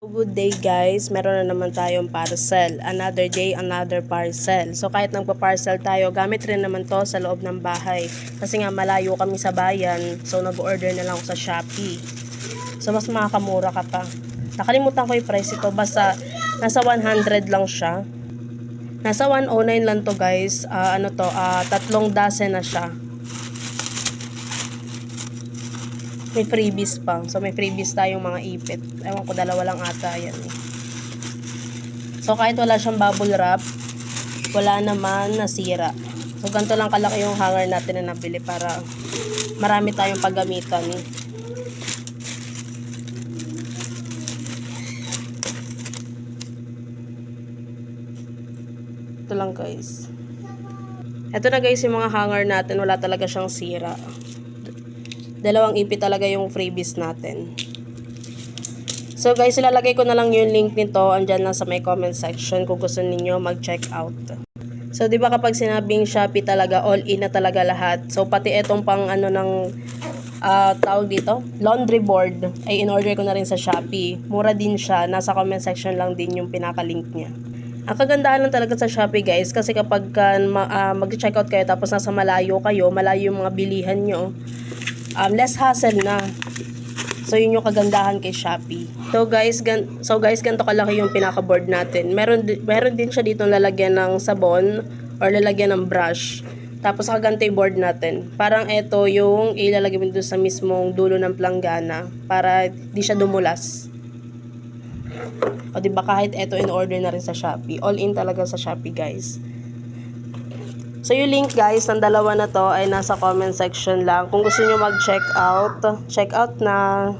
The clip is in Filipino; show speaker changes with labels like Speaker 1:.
Speaker 1: Good day guys, meron na naman tayong parcel. Another day, another parcel. So kahit nagpa-parcel tayo, gamit rin naman to sa loob ng bahay. Kasi nga malayo kami sa bayan, so nag-order na lang ako sa Shopee. So mas makakamura ka pa. Nakalimutan ko yung price ito, basta nasa 100 lang siya. Nasa 109 lang to guys. Tatlong dozen na siya. May freebies pa. So, may freebies tayong mga ipit. Ewan ko, dalawa lang ata yan. So, kahit wala siyang bubble wrap, wala naman nasira. So, ganito lang kalaki yung hanger natin na nabili para marami tayong paggamitan. Ito lang guys. Ito na guys yung mga hanger natin. Wala talaga siyang sira. Dalawang ipit talaga yung freebies natin. So guys, ilalagay ko na lang yung link nito andyan lang sa may comment section kung gusto niyo mag-check out. So 'di ba kapag sinabing Shopee talaga all in na talaga lahat. So pati etong pang tawag dito, laundry board ay in-order ko na rin sa Shopee. Mura din siya, nasa comment section lang din yung pinaka-link niya. Ang kagandahan lang talaga sa Shopee guys, kasi kapag mag-check out kayo tapos nasa malayo yung mga bilihan nyo, less hassle na. So yun yung kagandahan kay Shopee. So guys, ganito kalaki yung pinaka-board natin. Meron din siya dito lalagyan ng sabon or lalagyan ng brush. Tapos kaganto yung board natin. Parang ito yung ilalagay mo doon sa mismong dulo ng planggana para di siya dumulas. O diba kahit ito in order na rin sa Shopee. All in talaga sa Shopee guys. So yung link guys ng dalawa na to ay nasa comment section lang. Kung gusto niyo mag-check out, check out na.